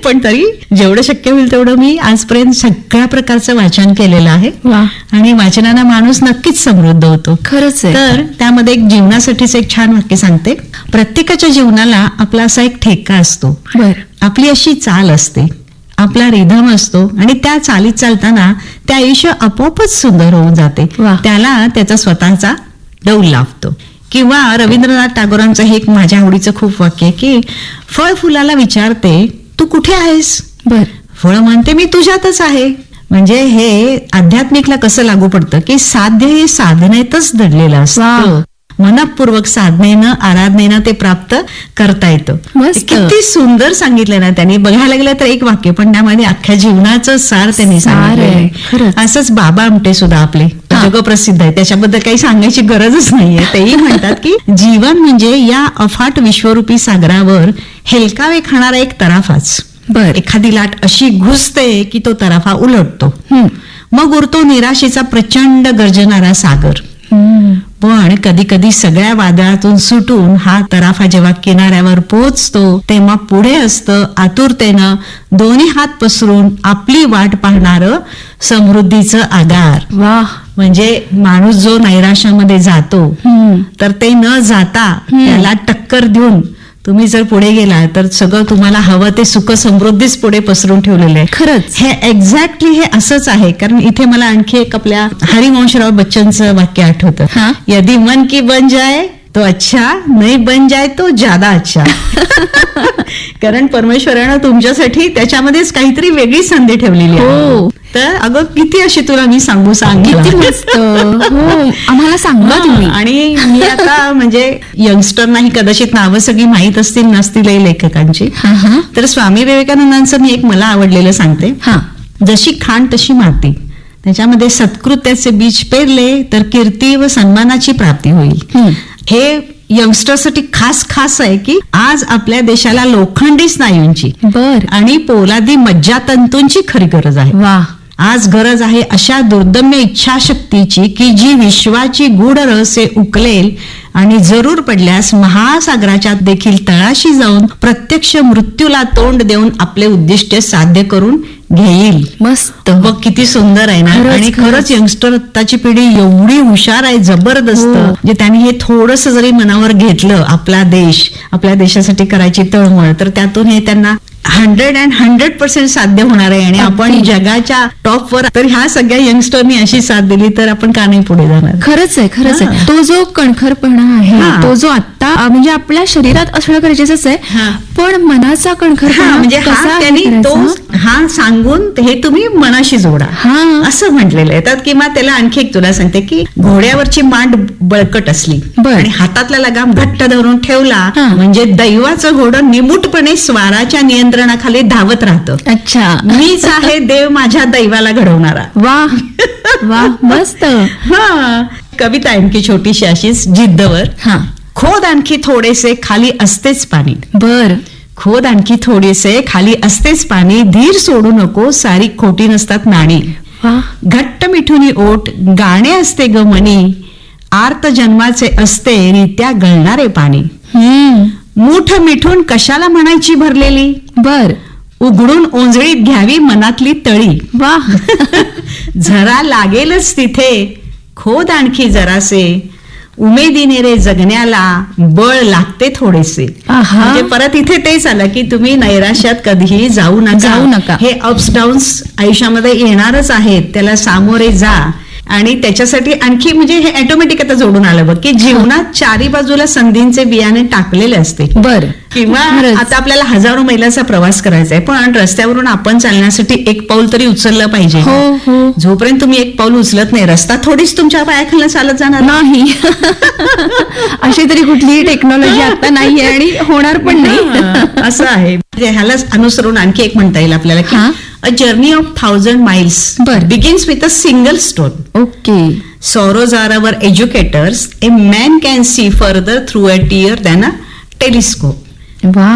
पण तरी जेवढं शक्य होईल तेवढं मी आजपर्यंत सगळ्या प्रकारचं वाचन केलेलं आहे. वा. आणि वाचनानं माणूस नक्कीच समृद्ध होतो. खरंच आहे. तर त्यामध्ये एक जीवनासाठीच एक छान वाक्य सांगते. प्रत्येकाच्या जीवनाला आपला असा एक ठेका असतो, बर. आपली अशी चाल असते, आपला रिधम असतो आणि त्या चालीत चालताना ते आयुष्य आपोआपच सुंदर होऊन जाते. वा. त्याला त्याचा स्वतःचा डौल लाभतो. किंवा रवींद्रनाथ टागोरांचं हे एक माझ्या आवडीचं खूप वाक्य आहे की फळ फुलाला विचारते तू कुठे आहेस, बर. फळ म्हणते मी तुझ्यातच आहे. म्हणजे हे आध्यात्मिकला कसं लागू पडतं की साध्य हे साधनेतच दडलेलं असतं. वा. मनपूर्वक साधनेनं आराधनेनं ते प्राप्त करता येतं. मस्त. किती सुंदर सांगितलं ना त्यांनी. बघायला गेलं तर एक वाक्य पण त्यामध्ये अख्ख्या जीवनाचं सार त्यांनी सार आहे. सांगितलंय. खरंच. असंच बाबा आमटे सुद्धा आपले हा. जगप्रसिद्ध आहे, त्याच्याबद्दल काही सांगायची गरजच नाहीये. तेही म्हणतात की जीवन म्हणजे या अफाट विश्वरूपी सागरावर हेलकावे खाणारा एक तराफाच. बर. एखादी लाट अशी घुसते की तो तराफा उलटतो. मग उरतो निराशेचा प्रचंड गर्जणारा सागर. पण कधी कधी सगळ्या वादळातून सुटून हा तराफा जेव्हा किनाऱ्यावर पोहोचतो तेव्हा पुढे असतं आतुरतेनं दोन्ही हात पसरून आपली वाट पाहणारं समृद्धीचं आगार. वा. म्हणजे माणूस जो नैराश्यामध्ये जातो तर ते न जाता त्याला टक्कर देऊन तुम्ही जर पुढे गेला तर सगळं तुम्हाला हवं ते सुख समृद्धीच पुढे पसरून ठेवलेलं आहे. खरंच. हे एक्झॅक्टली हे असंच आहे. कारण इथे मला आणखी एक आपल्या हरिवंशराव बच्चनचं वाक्य आठवतं. हा. यदि मन की बन जाए तो अच्छा, नाही बन जाए तो ज्यादा अच्छा. कारण परमेश्वरानं तुमच्यासाठी त्याच्यामध्येच काहीतरी वेगळी संधी ठेवलेली आहे. हो. तर अगं किती अशी तुला मी किती किती मस्त. हो, आम्हाला सांगा तुम्ही. आणि मी आता म्हणजे यंगस्टरनाही कदाचित नावं सगळी माहीत असतील नसतीलही लेखकांची. हा, हा. तर स्वामी विवेकानंदांचं मी एक मला आवडलेलं सांगते. हा. जशी खाण तशी माती, त्याच्यामध्ये सत्कृत्याचे बीज पेरले तर कीर्ती व सन्मानाची प्राप्ती होईल. हे यंगस्टरसाठी खास आहे की आज आपल्या देशाला लोखंडी स्नायूंची बर. आणि पोलादी मज्जातंतूंची खरी गरज आहे. वा. आज गरज आहे अशा दुर्दम्य इच्छाशक्तीची की जी विश्वाची गूढ रहस्ये उकलेल आणि जरूर पडल्यास महासागराच्या देखील तळाशी जाऊन प्रत्यक्ष मृत्यूला तोंड देऊन आपले उद्दिष्ट साध्य करून घेईल. मस्त. बघ किती सुंदर आहे ना. खरंच, आणि खरंच. खरंच यंगस्टर आत्ताची पिढी एवढी हुशार आहे, जबरदस्त. हो. म्हणजे त्यांनी हे थोडस जरी मनावर घेतलं, आपला देश, आपल्या देशासाठी करायची तळमळ, तर त्यातून हे त्यांना 100% साध्य होणार आहे. आणि आपण अगदी. जगाच्या टॉपवर, तर ह्या सगळ्या यंगस्टरनी अशी साथ दिली तर आपण का नाही पुढे जाणार. खरंच आहे, खरंच आहे. हा. तो जो कणखरपणा आहे, हा. तो जो आता म्हणजे आपल्या शरीरात असणं गरजेचंच आहे, हा. पण मनाचा कणखरपणा म्हणजे कसा हा त्यांनी हे तो करायचा? हा सांगून हे तुम्ही मनाशी जोडा हा. असं म्हटलेलं आहे. तर किंवा त्याला आणखी एक तुला सांगते की घोड्यावरची मांड बळकट असली बर. आणि हातातला लगाम घट्ट धरून ठेवला हा. म्हणजे दैवाचं घोडं निमूटपणे स्वाराच्या नियंत्रणाखाली धावत राहतं. अच्छा. मीच आहे देव माझ्या दैवाला घडवणारा. वा वा मस्त. हा. कविता आणखी छोटीशी अशीच जिद्दवर. हा. खोद आणखी थोडेसे खाली असतेच पाणी. बर. खोद आणखी थोडेसे खाली असतेच पाणी, धीर सोडू नको सारी खोटी नसतात नाणी. वा. घट्ट मिठुनी ओठ गाणे असते ग मनी, आर्त जन्माचे असते रित्या गळणारे पाणी. मूठ मिठून कशाला म्हणायची भरलेली, बर. उघडून ओंजळीत घ्यावी मनातली तळी. वा. झरा लागेलच तिथे खोद आणखी जरासे, उमेदीने रे जगण्याला बळ लागते थोडेसे. आहा. म्हणजे परत इथे तेच आलं की तुम्ही नैराश्यात कधीही जाऊ नका. हे अप्स डाऊन्स आयुष्यामध्ये येणारच आहेत, त्याला सामोरे जा. आणि त्याच्यासाठी आणखी म्हणजे हे ऑटोमॅटिक आता जोडून आलं बघ की जीवनात चारी बाजूला संधींचे बियाणे टाकलेले असते. बर. किंवा खरंच. आता आपल्याला हजारो मैलाचा प्रवास करायचा आहे, पण रस्त्यावरून आपण चालण्यासाठी एक पाऊल तरी उचललं पाहिजे. हो हो. जोपर्यंत तुम्ही एक पाऊल उचलत नाही, रस्ता थोडीच तुमच्या पायाखालनं चालत जाणार. नाही. अशी तरी कुठलीही टेक्नॉलॉजी आता नाहीये आणि होणार पण नाही. हा, असं आहे. म्हणजे ह्यालाच अनुसरून आणखी एक म्हणता येईल आपल्याला की हा. अ जर्नी ऑफ 1000 miles बर. begins with a single stone. Okay. Sorrows are our educators. A man can see further through a tear than a telescope. वा.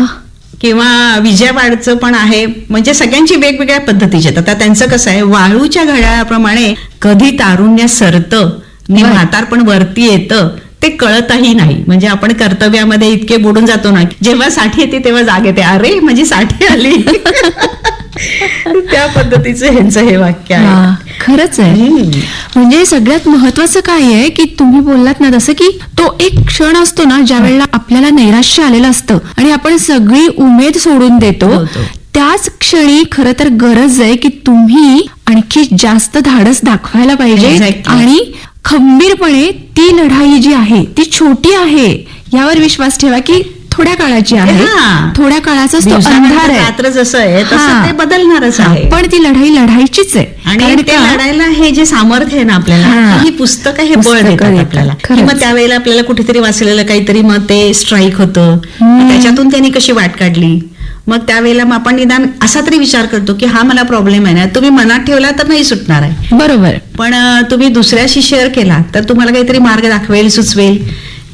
किंवा विजयवाडचं पण आहे. म्हणजे सगळ्यांची वेगवेगळ्या पद्धतीचे आहेत. आता त्यांचं कसं आहे, वाळूच्या घड्याळाप्रमाणे कधी तारुण्य सरतं आणि बर. म्हातारपण वरती येतं ते कळतही नाही. म्हणजे आपण कर्तव्यामध्ये इतके बुडून जातो ना, जेव्हा साठी येते तेव्हा जाग येते, अरे माझी साठी आली. त्या पद्धतीचं ह्यांचं हे वाक्य आहे. वा. खरंच आहे. म्हणजे सगळ्यात महत्वाचं काय आहे की तुम्ही बोललात ना तसं की तो एक क्षण असतो ना ज्या वेळेला आपल्याला नैराश्य आलेलं असतं आणि आपण सगळी उमेद सोडून देतो, हो. त्याच क्षणी खरं तर गरज आहे की तुम्ही आणखी जास्त धाडस दाखवायला पाहिजे. Exactly. आणि खंबीरपणे ती लढाई जी आहे ती छोटी आहे यावर विश्वास ठेवा की थोड्या काळाची आहे, हा. थोड्या काळाचाच तो दिवसानंतर अंधार आहे. रात्र जसं आहे तसं हा. ते बदलणारच हा, आहे. पण ती लढाई लढायचीच आहे. आणि कारण ते का? लढायला हे जे सामर्थ्य आहे ना आपल्याला, हा. ही पुस्तकं हे बळ पुस्तकं देतात देतात. आपल्याला. खरंच. किंवा त्यावेळेला आपल्याला कुठेतरी वाचलेलं काहीतरी मग ते स्ट्राईक होतं, मग त्याच्यातून त्यांनी कशी वाट काढली, मग त्यावेळेला मग आपण निदान असा तरी विचार करतो की हा मला प्रॉब्लेम आहे ना, तुम्ही मनात ठेवला तर नाही सुटणार आहे, बरोबर. पण तुम्ही दुसऱ्याशी शेअर केला तर तुम्हाला काहीतरी मार्ग दाखवेल, सुचवेल.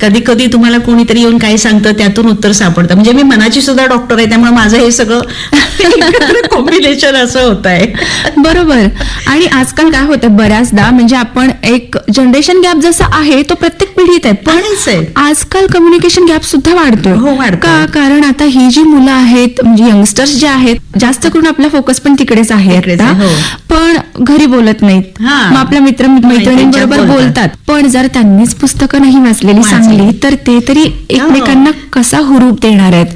कधी कधी तुम्हाला कोणीतरी येऊन काय सांगतं त्यातून उत्तर सापडतं. म्हणजे मी मनाची सुद्धा डॉक्टर आहे, त्यामुळे माझं हे सगळं कॉम्बिनेशन असं होत आहे. बरोबर. आणि आजकाल काय होतं बऱ्याचदा, म्हणजे आपण एक जनरेशन गॅप जसा आहे तो प्रत्येक पिढीत आहे, आहेच आहे. पण आजकाल कम्युनिकेशन गॅप सुद्धा वाढतोय. हो, वाढतोय. का? कारण आता ही जी मुलं आहेत म्हणजे यंगस्टर्स जे आहेत, जास्त करून आपला फोकस पण तिकडेच आहे तिकडेच आता. आहे, हो. पण घरी बोलत नाहीत, हा. मग आपल्या मैत्रिणींबरोबर बोलतात. बोलतात. पण जर त्यांनीच पुस्तकं नाही वाचलेली चांगली तर ते तरी एकमेकांना कसा हुरूप देणार आहेत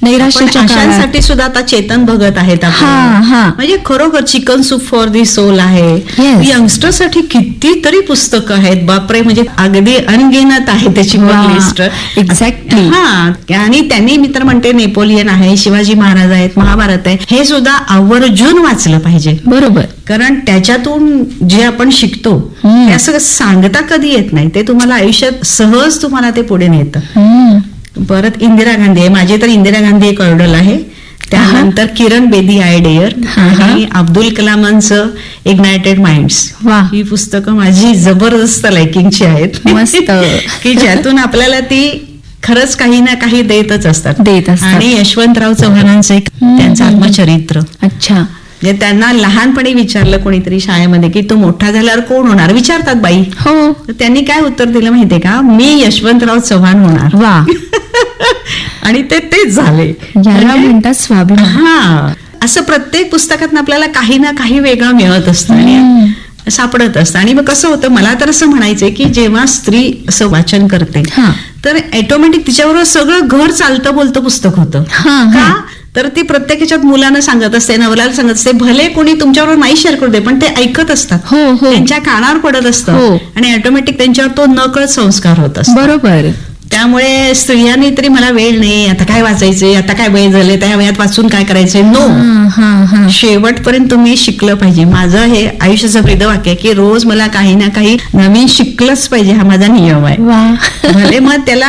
पण नैराश्याच्या काळात. अशांसाठी सुद्धा आता चेतन भगत आहेत आपण. हा, हा. म्हणजे खरोखर chicken soup for the soul आहे. Yes. यंगस्टर साठी कितीतरी पुस्तकं आहेत, बापरे. म्हणजे अगदी अनगिनत आहे त्याची वा. लिस्ट. Exactly. हा. आणि त्यांनी मी तर म्हणते नेपोलियन आहे, शिवाजी महाराज आहेत, महाभारत आहे, हे सुद्धा आवर्जून वाचलं पाहिजे. बरोबर. कारण त्याच्यातून जे आपण शिकतो ते असं सांगता कधी येत नाही, ते तुम्हाला आयुष्यात सहज तुम्हाला ते पुढे नेतं. परत इंदिरा गांधी आहे, माझी तर इंदिरा गांधी एक ऑर्डर आहे. त्यानंतर किरण बेदी आयडेयर आणि अब्दुल कलामांचं इग्नायटेड माइंड्स. वा. ही पुस्तकं माझी जबरदस्त लाइकिंगची आहेत. मस्त. की ज्यातून आपल्याला ती खरंच काही ना काही देतच असतात. देत असतात. आणि यशवंतराव चव्हाणांचं एक त्यांचं आत्मचरित्र. अच्छा. म्हणजे त्यांना लहानपणी विचारलं कोणीतरी शाळेमध्ये की तू मोठा झाल्यावर कोण होणार, विचारतात बाई. हो. तर त्यांनी काय उत्तर दिलं माहितीये का, मी यशवंतराव चव्हाण होणार. वा. आणि ते तेच झाले. याला म्हणजे- म्हणतात स्वाभिमान. हा, असं प्रत्येक पुस्तकात आपल्याला काही ना काही वेगळं मिळत असतं आणि सापडत असतं. आणि मग कसं होतं, मला तर असं म्हणायचंय की जेव्हा स्त्री असं वाचन करते हा. तर ऑटोमॅटिक तिच्याबरोबर सगळं घर चालतं बोलतं पुस्तक होतं. हा, हा. का तर ती प्रत्येक ह्याच्यात मुलांना सांगत असते, नवऱ्याला सांगत असते, भले कोणी तुमच्याबरोबर नाही शेअर करू दे पण ते ऐकत असतात. हो, हो. त्यांच्या कानावर पडत असतं हो. आणि ऑटोमॅटिक त्यांच्यावर तो नकळत संस्कार होत असतो. बरोबर. त्यामुळे स्त्रियांनी तरी मला वेळ नाही, आता काय वाचायचंय, आता काय वय झाले, त्या वयात वाचून काय करायचंय, नो. हा, हा, हा. शेवटपर्यंत तुम्ही शिकलं पाहिजे. माझं हे आयुष्याचं ब्रीदवाक्य आहे की रोज मला काही ना काही नवीन शिकलंच पाहिजे, हा माझा नियम आहे. वा. भले मग त्याला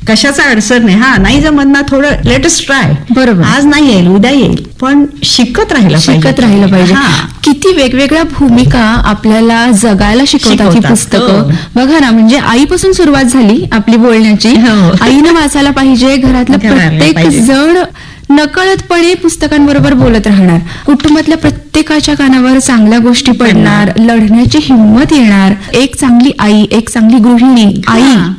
कशाचा अडचण नाही, हा नाही जमत ना, थोडं लेटेस्ट ट्राय. बरोबर. आज नाही येईल, उद्या येईल, पण शिकत राहिलं शिकत राहिलं पाहिजे. हा. किती वेगवेगळ्या भूमिका आपल्याला जगायला शिकवतात ही शिकवतात. पुस्तकं. हो. बघा ना, म्हणजे आईपासून सुरुवात झाली आपली बोलण्याची. हो. आईनं वाचायला पाहिजे, घरातलं घराला प्रत्येक पाहिजे. जण नकळतपणे पुस्तकांबरोबर बोलत राहणार. कुटुंबातल्या प्रत्येकाच्या कानावर चांगल्या गोष्टी पडणार, लढण्याची हिंमत येणार. एक चांगली आई, एक चांगली गृहिणी, आई, हा.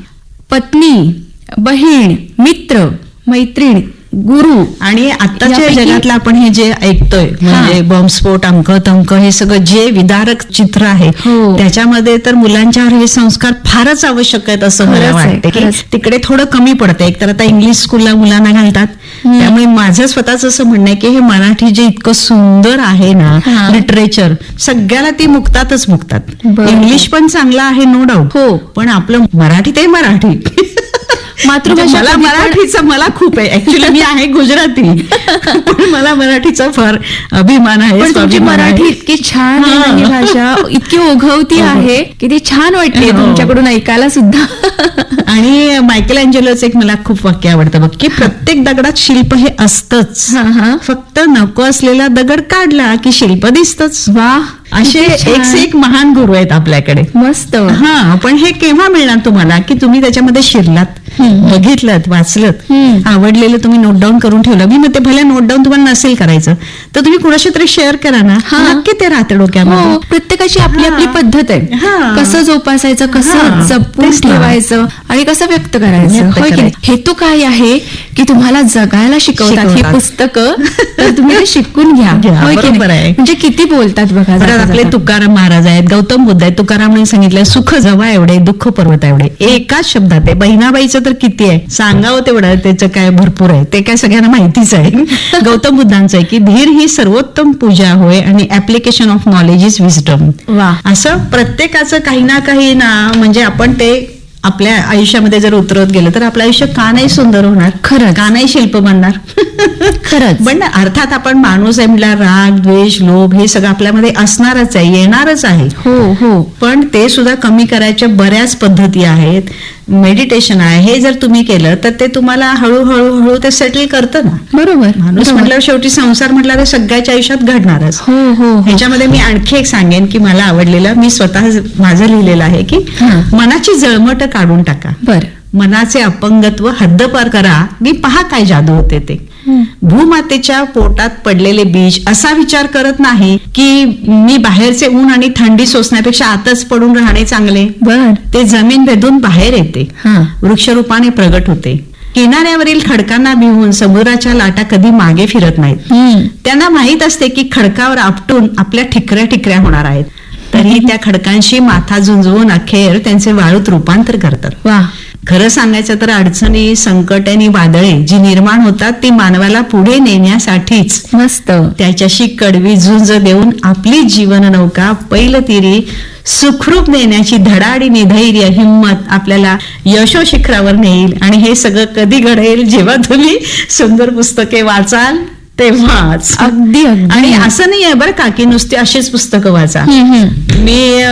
पत्नी, बहीण, मित्र, मैत्रीण, गुरु. आणि आत्ताच्या यापैकी- जगातलं आपण हे जे ऐकतोय म्हणजे बॉम्बस्फोट, अंक तंक, हे सगळं जे विदारक चित्र आहे हो. त्याच्यामध्ये तर मुलांच्यावर हे संस्कार फारच आवश्यक आहेत असं मला खरंच आहे, वाटतं की खरंच. तिकडे थोडं कमी पडतं. एक तर आता इंग्लिश स्कूलला मुलांना घालतात, त्यामुळे माझं स्वतःच असं म्हणणं आहे की हे मराठी जे इतकं सुंदर आहे ना, हा. लिटरेचर, सगळ्याला ती मुक्तातच मुक्तात. बरोबर. इंग्लिश पण चांगलं आहे नो डाऊट, हो. पण आपलं मराठी ते मराठी. मातृभाषा मला कधी पण- मराठीचा मला खूप आहे, ऍक्च्युली मी आहे गुजराती, पण मला मराठीचा फार अभिमान आहे, पण तुमची स्वाभिमान आहे. मराठी इतकी छान आहे ना, ही हा. भाषा इतकी ओघवती आहे की ती छान वाटते हो. तुमच्याकडून ऐकायला सुद्धा. आणि मायकेल अँजेलोचं एक मला खूप वाक्य आवडतं बघ, की प्रत्येक दगडात शिल्प हे असतंच, हा, हा. फक्त नको असलेला दगड काढला की शिल्प दिसतच. वा. असे किती छान. एक से एक महान गुरु आहेत आपल्याकडे. मस्त. हा, पण हे केव्हा मिळणार तुम्हाला की तुम्ही त्याच्यामध्ये शिरलात, बघितलं, वाचलत, आवडलेलं तुम्ही नोट डाऊन करून ठेवलं. मी म्हणते भले नोट डाऊन तुम्हाला नसेल करायचं तर तुम्ही कुणाशी तरी शेअर करा ना, हा. नक्की ते राहते डोक्यामध्ये. हो, प्रत्येकाची आपली आपली हा. पद्धत आहे. हा. कसं जोपासायचं, कसं हा. जपून तेच ना. ठेवायचं आणि कसं व्यक्त करायचं. व्यक्त होय की नाही? करायचं. हेतू काय आहे की तुम्हाला जगायला शिकवतात ही शिकवतात. पुस्तकं, तर तुम्ही ते शिकून घ्या. घ्या, होय की बरोबर नाही? आहे. म्हणजे किती बोलतात बघा. परत जाता आपले जाता. तुकाराम महाराज आहेत, गौतम बुद्ध आहेत. तुकारामांनी सांगितलंय सुख जवळ एवढे, दुःख पर्वत एवढे. एकाच शब्दात आहे. बहिणाबाईचं तर किती आहे सांगावं तेवढं, त्याचं काय भरपूर आहे, ते काय सगळ्यांना माहितीच आहे. गौतम बुद्धांचं आहे की धीर ही सर्वोत्तम पूजा होय आणि application of knowledge is wisdom. वा. असं प्रत्येकाचं काही ना काही ना, म्हणजे आपण ते आपल्या आयुष्यामध्ये जर उतरत गेलं तर आपलं आयुष्य का नाही सुंदर होणार, खरंच. का नाही शिल्प बनणार. खरंच. पण अर्थात आपण माणूस आहे म्हटलं, राग, द्वेष, लोभ हे सगळं आपल्यामध्ये असणारच आहे, येणारच आहे. हो, हो. पण ते सुद्धा कमी करायच्या बऱ्याच पद्धती आहेत. मेडिटेशन आहे, हे जर तुम्ही केलं तर ते तुम्हाला हळूहळू ते सेटल करतं ना. बरोबर. माणूस बरोबर. म्हटल्यावर शेवटी संसार म्हटला तर सगळ्याच्या आयुष्यात घडणारच. हो, हो, हो. ह्याच्यामध्ये मी आणखी एक सांगेन की मला आवडलेलं, मी स्वतः माझं लिहिलेलं आहे की हा. मनाची जळमट काढून टाका, बर. मनाचे अपंगत्व हद्दपार करा, मी पहा काय जादू होते ते. भूमातेच्या पोटात पडलेले बीज असा विचार करत नाही की मी बाहेरचे ऊन आणि थंडी सोसण्यापेक्षा आतच पडून राहणे चांगले. बर. ते जमीन भेदून बाहेर येते, हा. वृक्षरूपाने प्रगट होते. किनाऱ्यावरील खडकांना भिवून समुद्राच्या लाटा कधी मागे फिरत नाहीत. त्यांना माहित असते की खडकावर आपटून आपल्या ठिकऱ्या ठिकऱ्या होणार आहेत, तरी त्या खडकांशी माथा झुंजवून अखेर त्यांचे वाळूत रूपांतर करतात. वा. खरं सांगायचं तर अडचणी, संकट आणि वादळे जी निर्माण होतात ती मानवाला पुढे नेण्यासाठीच. मस्त. त्याच्याशी कडवी झुंज देऊन आपली जीवन नौका पैलतीरी सुखरूप नेण्याची धडाडीने धैर्य, हिंमत आपल्याला यशो शिखरावर नेईल. आणि हे सगळं कधी घडेल, जेव्हा तुम्ही सुंदर पुस्तके वाचाल तेव्हाच. अगदी अगदी. आणि असं नाही आहे बरं का की नुसती अशीच पुस्तकं वाचा. मी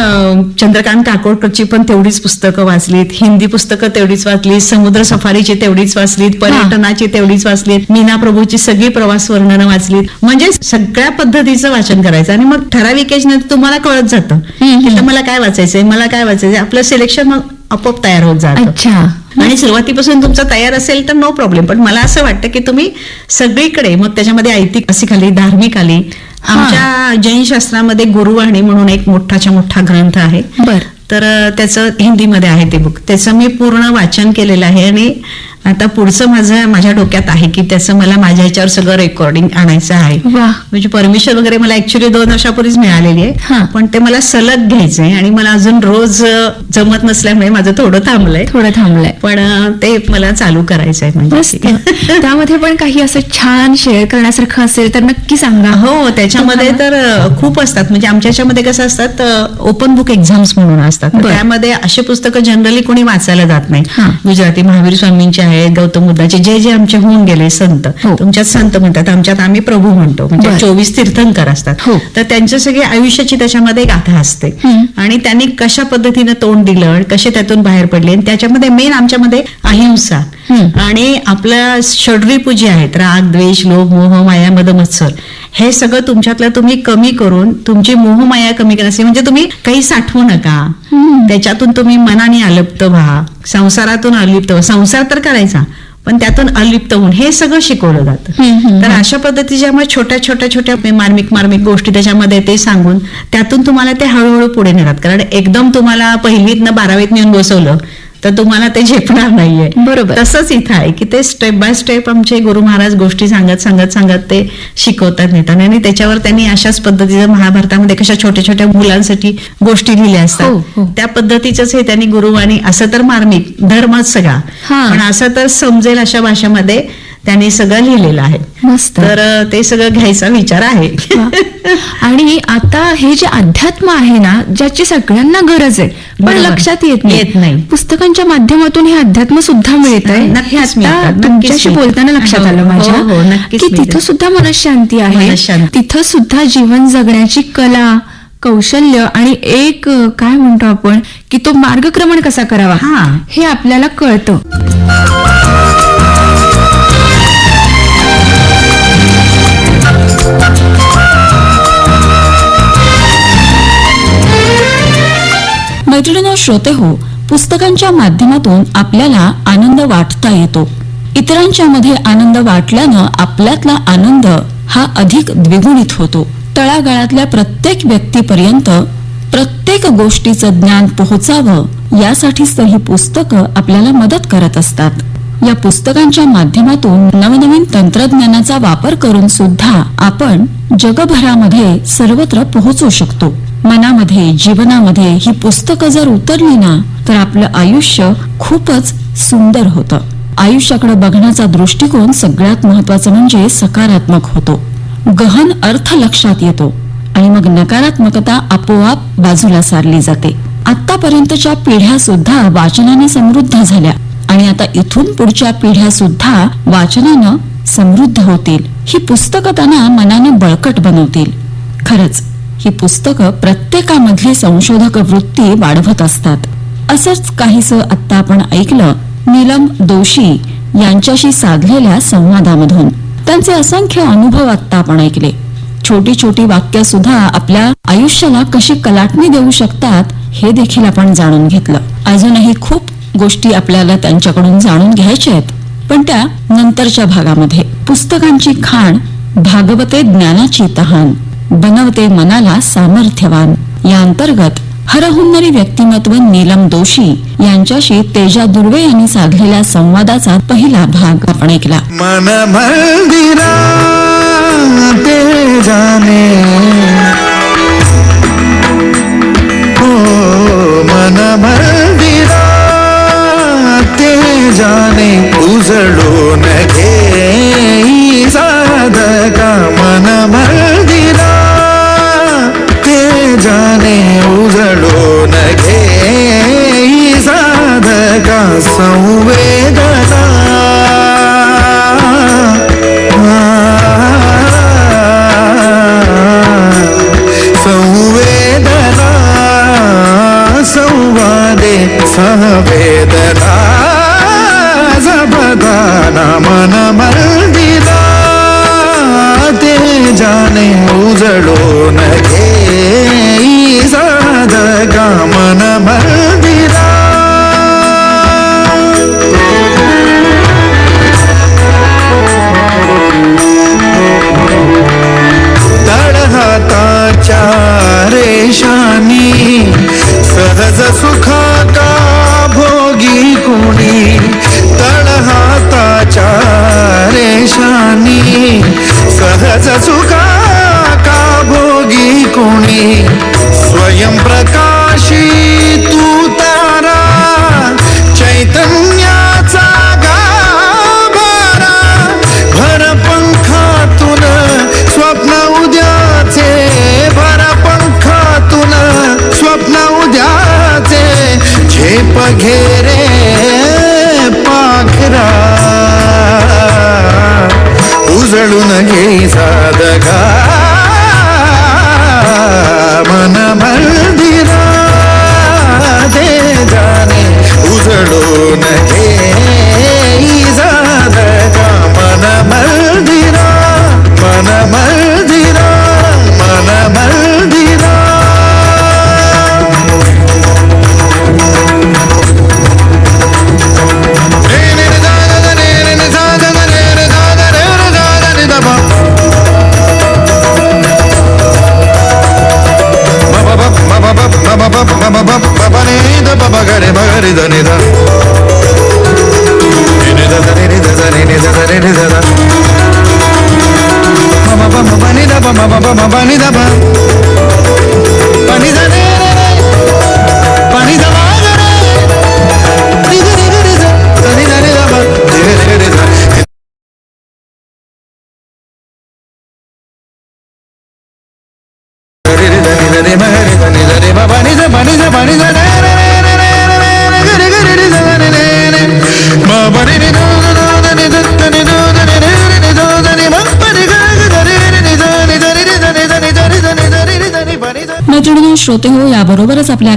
चंद्रकांत काकोडकरची पण तेवढीच पुस्तकं वाचलीत, हिंदी पुस्तकं तेवढीच वाचलीत, समुद्र सफारीची तेवढीच वाचलीत, पर्यटनाची तेवढीच वाचलीत, मीना प्रभूची सगळी प्रवास वर्णनं वाचलीत. म्हणजे सगळ्या पद्धतीचं वाचन करायचं आणि मग ठराविक एज नंतर तुम्हाला कळत जातं की मला काय वाचायचंय, मला काय वाचायचंय. आपलं सिलेक्शन मग आपोआप तयार होत जातं. अच्छा. आणि सुरुवातीपासून तुमचं तयार असेल तर नो प्रॉब्लेम, पण मला असं वाटतं की तुम्ही सगळीकडे, मग त्याच्यामध्ये ऐतिहासिक आली, धार्मिक आली, आमच्या जैन शास्त्रामध्ये गुरुवाणी म्हणून एक मोठाच्या मोठा ग्रंथ आहे. बर. तर त्याचं हिंदीमध्ये आहे ते बुक. त्याचं मी पूर्ण वाचन केलेलं आहे आणि आता पुढचं माझ्या डोक्यात आहे की त्याचं मला माझ्या ह्याच्यावर सगळं रेकॉर्डिंग आणायचं आहे. वा. म्हणजे परमिशन वगैरे मला ऍक्च्युली 2 वर्षापूर्वीच मिळालेली हा. आहे, पण ते मला सलग घ्यायचंय आणि मला अजून रोज जमत नसल्यामुळे माझं थोडं थांबलंय. पण ते मला चालू करायचंय मस्त. म्हणजे. त्यामध्ये पण काही असं छान शेअर करण्यासारखं असेल तर नक्की सांगा. हो, त्याच्यामध्ये तर खूप असतात. म्हणजे आमच्या याच्यामध्ये कसं असतात, ओपन बुक एक्झाम्स म्हणून असतात. बरं. त्यामध्ये असे पुस्तकं जनरली कोणी वाचायला जात नाही. हा. गुजराती महावीर स्वामींचे आहेत, गौतम बुद्धाचे, जे आमचे होऊन गेले संत. हो. तुमच्यात संत म्हणतात, आमच्यात आम्ही प्रभू म्हणतो. म्हणजे बरं. 24 तीर्थंकर असतात. हो. तर त्यांच्या सगळी आयुष्याची त्याच्यामध्ये गाथा असते आणि त्यांनी कशा पद्धतीनं तोंड दिलं, कसे त्यातून बाहेर पडले. आणि त्याच्यामध्ये मेन आमच्यामध्ये अहिंसा आणि आपल्या षड्रिपू जे आहेत, राग, द्वेष, लोभ, मोह, माया, मद, मत्सर, हे सगळं तुमच्यातलं तुम्ही कमी करून तुमची मोहमाया कमी करायची. म्हणजे तुम्ही काही साठवू नका, त्याच्यातून तुम्ही मनाने अलिप्त व्हा, संसारातून अलिप्त व्हा. संसार तर करायचा पण त्यातून अलिप्त होऊन हे सगळं शिकवलं जातं. तर अशा पद्धतीच्या मग छोट्या मार्मिक गोष्टी त्याच्यामध्ये ते सांगून त्यातून तुम्हाला ते हळूहळू पुढे नेतात. कारण एकदम तुम्हाला 1लीतनं 12वीत नेऊन बसवलं तर तुम्हाला ते झेपणार नाहीये. बरोबर. तसंच इथं आहे की ते स्टेप बाय स्टेप आमचे गुरु महाराज गोष्टी सांगत ते शिकवतात नेतात. आणि त्याच्यावर त्यांनी अशाच पद्धतीचं महाभारतामध्ये कशा छोट्या मुलांसाठी गोष्टी लिहिल्या हो, असतात, हो. त्या पद्धतीचंच हे त्यांनी गुरुवाणी, असं तर मार्मिक धर्मच सगळा, हा. पण असं तर समजेल अशा भाषेमध्ये त्यांनी सगळं लिहिलेलं आहे. मस्त. तर ते सगळं घ्यायचा विचार आहे. आणि आता हे जे अध्यात्म आहे ना, ज्याची सगळ्यांना गरज आहे पण बरोबर. लक्षात येत येत नाही. पुस्तकांच्या माध्यमातून हे अध्यात्म सुद्धा मिळत आहे. नक्कीच हे मिळतं, आता नक्कीच तुमच्याशी मिळतं. बोलताना लक्षात हो, आलं हो, माझ्या हो, नक्कीच की मिळतं. तिथं सुद्धा मनशांती आहे. मनःशांती. तिथं सुद्धा जीवन जगण्याची कला, कौशल्य आणि एक काय म्हणतो आपण की तो मार्गक्रमण कसा करावा हा. हे आपल्याला कळतं. मैत्रिणींनो, श्रोते हो, पुस्तकांच्या माध्यमातून आपल्याला आनंद वाटता येतो. इतरांच्या मध्ये आनंद वाटल्यानं आपल्यातला आनंद हा अधिक द्विगुणित होतो. तळागाळातल्या प्रत्येक व्यक्तीपर्यंत प्रत्येक गोष्टीचं ज्ञान पोहोचावं यासाठीच तर ही पुस्तकं आपल्याला मदत करत असतात. या पुस्तकांच्या माध्यमातून नवनवीन तंत्रज्ञानाचा वापर करून सुद्धा आपण जगभरामध्ये सर्वत्र पोहोचू शकतो. मनामध्ये, जीवनामध्ये ही पुस्तकं जर उतरली ना तर आपलं आयुष्य खूपच सुंदर होतं. आयुष्याकडे बघण्याचा दृष्टिकोन सगळ्यात महत्वाचा म्हणजे सकारात्मक होतो. गहन अर्थ लक्षात येतो आणि मग नकारात्मकता आपोआप बाजूला सारली जाते. आतापर्यंतच्या पिढ्या सुद्धा वाचनाने समृद्ध झाल्या आणि आता इथून पुढच्या पिढ्या सुद्धा वाचनानं समृद्ध होतील. ही पुस्तकं त्यांना मनाने बळकट बनवतील. खरंच ही पुस्तकं प्रत्येकामधली संशोधक वृत्ती वाढवत असतात. असंच काहीसं आत्ता आपण ऐकलं नीलम दोशी यांच्याशी साधलेल्या संवादामधून. त्यांचे असंख्य अनुभव आत्ता आपण ऐकले. छोटी वाक्य सुद्धा आपल्या आयुष्याला कशी कलाटणी देऊ शकतात हे देखील आपण जाणून घेतलं. अजूनही खूप गोष्टी आपल्याला त्यांच्याकडून जाणून घ्यायच्या आहेत, पण त्या नंतरच्या भागामध्ये. पुस्तकांची खाण भागवते ज्ञानाची तहान, बनवते मनाला सामर्थ्यवान या अंतर्गत हरहुन्नरी व्यक्तिमत्व नीलम दोशी यांच्याशी तेजा दुर्वे यांनी साधलेल्या संवादाचा पहिला भाग आपण ऐकला. मन मंदिरा ते जाने हो, मन मंदिरा ते जाने उजळून घे साधका. मन मंदिरा ते जाने उजळून घे साधका. संवेदना संवेदना संवादे संवेदना जपदाना. मन मंदिरा ते जाने उजळून घे साधका. मन मंदिरा तळहाताने पाणी दा पा पाणी दा रे रे रे पाणी दा मा ग रे रे रे रे रे पाणी दा रे दा पा रे रे रे रे मैत्रिणी श्रोते हो, याबरोबरच आपल्या